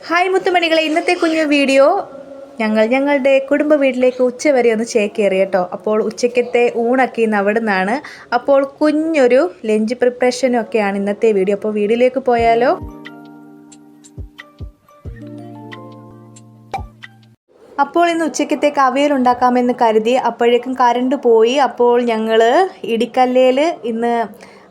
Hi മുത്തുമണികളെ, ഇന്നത്തെ കുഞ്ഞു video ഞങ്ങളുടെ കുടുംബ വീട്ടിലേക്ക് ഉച്ചവരെ ഒന്ന് ചേക്കേറി കേട്ടോ. അപ്പോൾ ഉച്ചയ്ക്കത്തെ ഊണൊക്കെ ഇന്ന് അവിടെ നിന്നാണ്. അപ്പോൾ കുഞ്ഞൊരു ലഞ്ച് പ്രിപ്പറേഷനും ഒക്കെയാണ് ഇന്നത്തെ വീഡിയോ. അപ്പോൾ വീഡിയോയിലേക്ക് പോയാലോ. അപ്പോൾ ഇന്ന് ഉച്ചയ്ക്കത്തേക്ക് അവിയൽ ഉണ്ടാക്കാമെന്ന് കരുതി. അപ്പോഴേക്കും കറണ്ട് പോയി. അപ്പോൾ ഞങ്ങൾ ഇടിക്കല്ലേൽ ഇന്ന്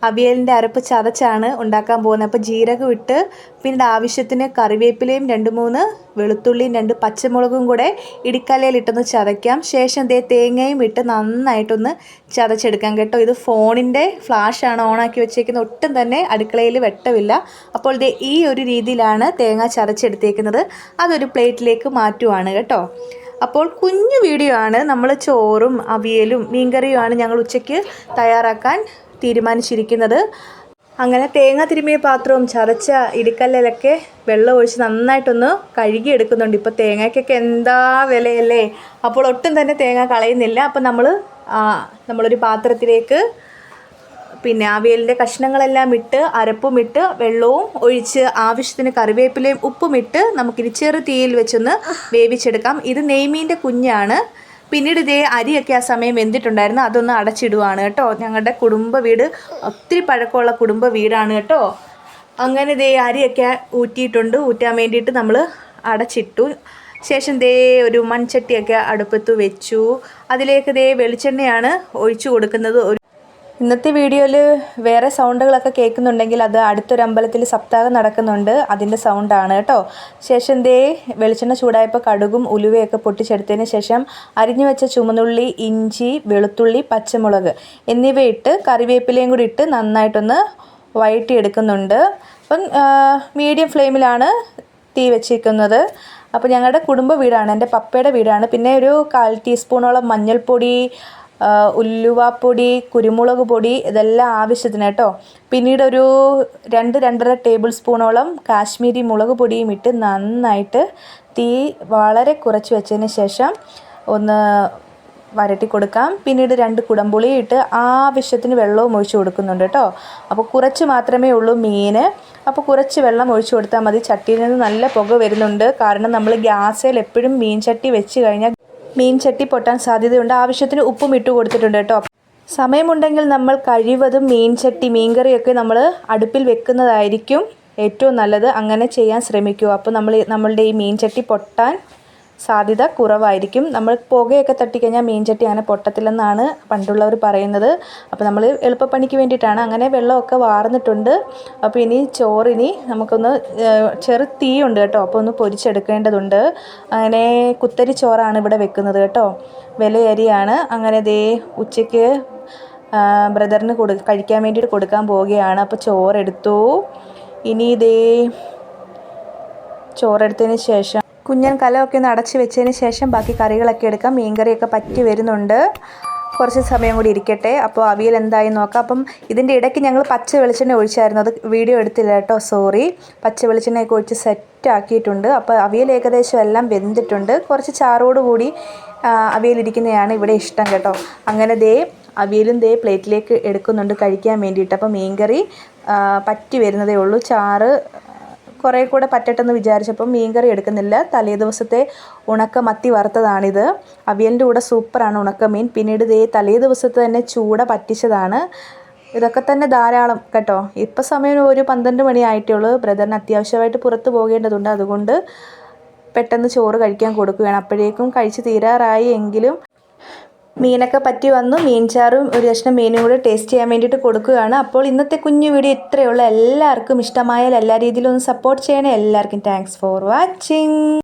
അവിയലിൻ്റെ അരപ്പ് ചതച്ചാണ് ഉണ്ടാക്കാൻ പോകുന്നത്. അപ്പോൾ ജീരകം ഇട്ട് പിന്നീട് ആവശ്യത്തിന് കറിവേപ്പിലയും 2-3 വെളുത്തുള്ളിയും 2 പച്ചമുളകും കൂടെ ഇടിക്കല്ലേലിട്ടൊന്ന് ചതയ്ക്കാം. ശേഷം തേങ്ങയും ഇട്ട് നന്നായിട്ടൊന്ന് ചതച്ചെടുക്കാം കേട്ടോ. ഇത് ഫോണിൻ്റെ ഫ്ലാഷാണ് ഓണാക്കി വെച്ചേക്കുന്നത്. ഒട്ടും തന്നെ അടുക്കളയിൽ വെട്ടമില്ല. അപ്പോൾ ഈ ഒരു രീതിയിലാണ് തേങ്ങ ചതച്ചെടുത്തേക്കുന്നത്. അതൊരു പ്ലേറ്റിലേക്ക് മാറ്റുവാണ് കേട്ടോ. അപ്പോൾ കുഞ്ഞു വീഡിയോ ആണ്. നമ്മൾ ചോറും അവിയലും മീൻകറിയുമാണ് ഞങ്ങൾ ഉച്ചയ്ക്ക് തയ്യാറാക്കാൻ തീരുമാനിച്ചിരിക്കുന്നത്. അങ്ങനെ തേങ്ങ തിരുമിയ പാത്രവും ചതച്ച ഇടിക്കല്ലിലൊക്കെ വെള്ളം ഒഴിച്ച് നന്നായിട്ടൊന്ന് കഴുകിയെടുക്കുന്നുണ്ട്. ഇപ്പോൾ തേങ്ങയ്ക്കൊക്കെ എന്താ വിലയല്ലേ. അപ്പോൾ ഒട്ടും തന്നെ തേങ്ങ കളയുന്നില്ല. അപ്പോൾ നമ്മളൊരു പാത്രത്തിലേക്ക് അവിയലിൻ്റെ കഷ്ണങ്ങളെല്ലാം ഇട്ട് അരപ്പും ഇട്ട് വെള്ളവും ഒഴിച്ച് ആവശ്യത്തിന് കറിവേപ്പിലയും ഉപ്പും ഇട്ട് നമുക്കിനി ചെറു തീയിൽ വെച്ചൊന്ന് വേവിച്ചെടുക്കാം. ഇത് നെയ്മീൻ്റെ കുഞ്ഞാണ്. പിന്നീട് അരിയൊക്കെ ആ സമയം വെന്തിട്ടുണ്ടായിരുന്നു. അതൊന്ന് അടച്ചിടുവാണ് കേട്ടോ. ഞങ്ങളുടെ കുടുംബ വീട് ഒത്തിരി പഴക്കമുള്ള കുടുംബ വീടാണ് കേട്ടോ. അങ്ങനെ അരിയൊക്കെ ഊറ്റിയിട്ടുണ്ട്. ഊറ്റാൻ വേണ്ടിയിട്ട് നമ്മൾ അടച്ചിട്ടു. ശേഷം ഒരു മൺചട്ടിയൊക്കെ അടുപ്പത്ത് വെച്ചു. അതിലേക്ക് വെളിച്ചെണ്ണയാണ് ഒഴിച്ചു കൊടുക്കുന്നത്. ഇന്നത്തെ വീഡിയോയിൽ വേറെ സൗണ്ടുകളൊക്കെ കേൾക്കുന്നുണ്ടെങ്കിൽ അത് അടുത്തൊരു അമ്പലത്തിൽ സപ്താഹം നടക്കുന്നുണ്ട്, അതിൻ്റെ സൗണ്ടാണ് കേട്ടോ. ശേഷം വെളിച്ചെണ്ണ ചൂടായപ്പോൾ കടുകും ഉലുവയൊക്കെ പൊട്ടിച്ചെടുത്തതിന് ശേഷം അരിഞ്ഞു വെച്ച ചുമന്നുള്ളി, ഇഞ്ചി, വെളുത്തുള്ളി, പച്ചമുളക് എന്നിവയിട്ട് കറിവേപ്പിലയും കൂടി ഇട്ട് നന്നായിട്ടൊന്ന് വഴറ്റിയെടുക്കുന്നുണ്ട്. അപ്പം മീഡിയം ഫ്ലെയിമിലാണ് തീ വെച്ചിരിക്കുന്നത്. അപ്പോൾ ഞങ്ങളുടെ കുടുംബ വീടാണ്, എൻ്റെ പപ്പയുടെ വീടാണ്. പിന്നെ ഒരു 1/4 ടീസ്പൂണോളം മഞ്ഞൾപ്പൊടി, ഉലുവാപ്പൊടി, കുരുമുളക് പൊടി ഇതെല്ലാം ആവശ്യത്തിന് കേട്ടോ. പിന്നീട് ഒരു 2-2.5 ടേബിൾ സ്പൂണോളം കാശ്മീരി മുളക് പൊടിയും ഇട്ട് നന്നായിട്ട് തീ വളരെ കുറച്ച് വെച്ചതിന് ശേഷം ഒന്ന് വരട്ടി കൊടുക്കാം. പിന്നീട് 2 കുടംപുളി ഇട്ട് ആവശ്യത്തിന് വെള്ളവും ഒഴിച്ച് കൊടുക്കുന്നുണ്ട് കേട്ടോ. അപ്പോൾ കുറച്ച് മാത്രമേ ഉള്ളൂ മീൻ. അപ്പോൾ കുറച്ച് വെള്ളം ഒഴിച്ച് കൊടുത്താൽ മതി. ചട്ടിയിൽ നിന്ന് നല്ല പുക വരുന്നുണ്ട്. കാരണം നമ്മൾ ഗ്യാസിൽ എപ്പോഴും മീൻ ചട്ടി വെച്ച് കഴിഞ്ഞാൽ മീൻ ചട്ടി പൊട്ടാൻ സാധ്യതയുണ്ട്. ആവശ്യത്തിന് ഉപ്പും ഇട്ട് കൊടുത്തിട്ടുണ്ട് കേട്ടോ. സമയമുണ്ടെങ്കിൽ നമ്മൾ കഴിവതും മീൻകറിയൊക്കെ നമ്മൾ അടുപ്പിൽ വെക്കുന്നതായിരിക്കും ഏറ്റവും നല്ലത്. അങ്ങനെ ചെയ്യാൻ ശ്രമിക്കുക. അപ്പോൾ നമ്മളുടെ ഈ മീൻ ചട്ടി പൊട്ടാൻ സാധ്യത കുറവായിരിക്കും. നമ്മൾ പുകയൊക്കെ തട്ടിക്കഴിഞ്ഞാൽ മീൻ ചട്ടി അങ്ങനെ പൊട്ടത്തില്ലെന്നാണ് പണ്ടുള്ളവർ പറയുന്നത്. അപ്പോൾ നമ്മൾ എളുപ്പപ്പണിക്ക് വേണ്ടിയിട്ടാണ്. അങ്ങനെ വെള്ളമൊക്കെ വാർന്നിട്ടുണ്ട്. അപ്പോൾ ഇനി ചോറിനി നമുക്കൊന്ന് ചെറു തീയുണ്ട് കേട്ടോ. അപ്പോൾ ഒന്ന് പൊരിച്ചെടുക്കേണ്ടതുണ്ട്. അങ്ങനെ കുത്തരി ചോറാണ് ഇവിടെ വെക്കുന്നത് കേട്ടോ. വിലയരിയാണ്. അങ്ങനെ ഉച്ചയ്ക്ക് ബ്രദറിന് കഴിക്കാൻ വേണ്ടിയിട്ട് കൊടുക്കാൻ പോവുകയാണ്. അപ്പോൾ ചോറെടുത്തു. ഇനി ചോറെടുത്തതിന് ശേഷം കുഞ്ഞൻ കലമൊക്കെ ഒന്ന് അടച്ച് വെച്ചതിന് ശേഷം ബാക്കി കറികളൊക്കെ എടുക്കാം. മീൻകറിയൊക്കെ പറ്റി വരുന്നുണ്ട്. കുറച്ച് സമയം കൂടി ഇരിക്കട്ടെ. അപ്പോൾ അവിയൽ എന്തായി നോക്കാം. അപ്പം ഇതിൻ്റെ ഇടയ്ക്ക് ഞങ്ങൾ പച്ച വെളിച്ചെണ്ണ ഒഴിച്ചായിരുന്നു. അത് വീഡിയോ എടുത്തില്ല കേട്ടോ, സോറി. പച്ച വെളിച്ചെണ്ണയൊക്കെ ഒഴിച്ച് സെറ്റാക്കിയിട്ടുണ്ട്. അപ്പോൾ അവിയൽ ഏകദേശം എല്ലാം വെന്തിട്ടുണ്ട്. കുറച്ച് ചാറോടുകൂടി അവിയലിരിക്കുന്നതാണ് ഇവിടെ ഇഷ്ടം കേട്ടോ. അങ്ങനെ അവിയലും പ്ലേറ്റിലേക്ക് എടുക്കുന്നുണ്ട് കഴിക്കാൻ വേണ്ടിയിട്ട്. അപ്പോൾ മീൻകറി പറ്റി വരുന്നതേ ഉള്ളൂ. ചാറ് കുറേ കൂടെ പറ്റട്ടെന്ന് വിചാരിച്ചപ്പം മീൻകറി എടുക്കുന്നില്ല. തലേ ദിവസത്തെ ഉണക്ക മത്തി വറുത്തതാണിത്. അവിയലിൻ്റെ കൂടെ സൂപ്പറാണ് ഉണക്കമീൻ. പിന്നീട് തലേ ദിവസത്തെ തന്നെ ചൂട പറ്റിച്ചതാണ്. ഇതൊക്കെ തന്നെ ധാരാളം കേട്ടോ. ഇപ്പം സമയം ഒരു 12 മണി ആയിട്ടേ ഉള്ളൂ. ബ്രദറിന് അത്യാവശ്യമായിട്ട് പുറത്ത് പോകേണ്ടതുണ്ട്. അതുകൊണ്ട് പെട്ടെന്ന് ചോറ് കഴിക്കാൻ കൊടുക്കുകയാണ്. അപ്പോഴേക്കും കഴിച്ച് തീരാറായി. എങ്കിലും മീനൊക്കെ പറ്റി വന്നു. മീൻചാറും ഒരു കഷ്ണം മീനും കൂടെ ടേസ്റ്റ് ചെയ്യാൻ വേണ്ടിയിട്ട് കൊടുക്കുകയാണ്. അപ്പോൾ ഇന്നത്തെ കുഞ്ഞു വീഡിയോ ഇത്രയുള്ള എല്ലാവർക്കും ഇഷ്ടമായാൽ എല്ലാ രീതിയിലും ഒന്ന് സപ്പോർട്ട് ചെയ്യണേ. എല്ലാവർക്കും താങ്ക്സ് ഫോർ വാച്ചിങ്.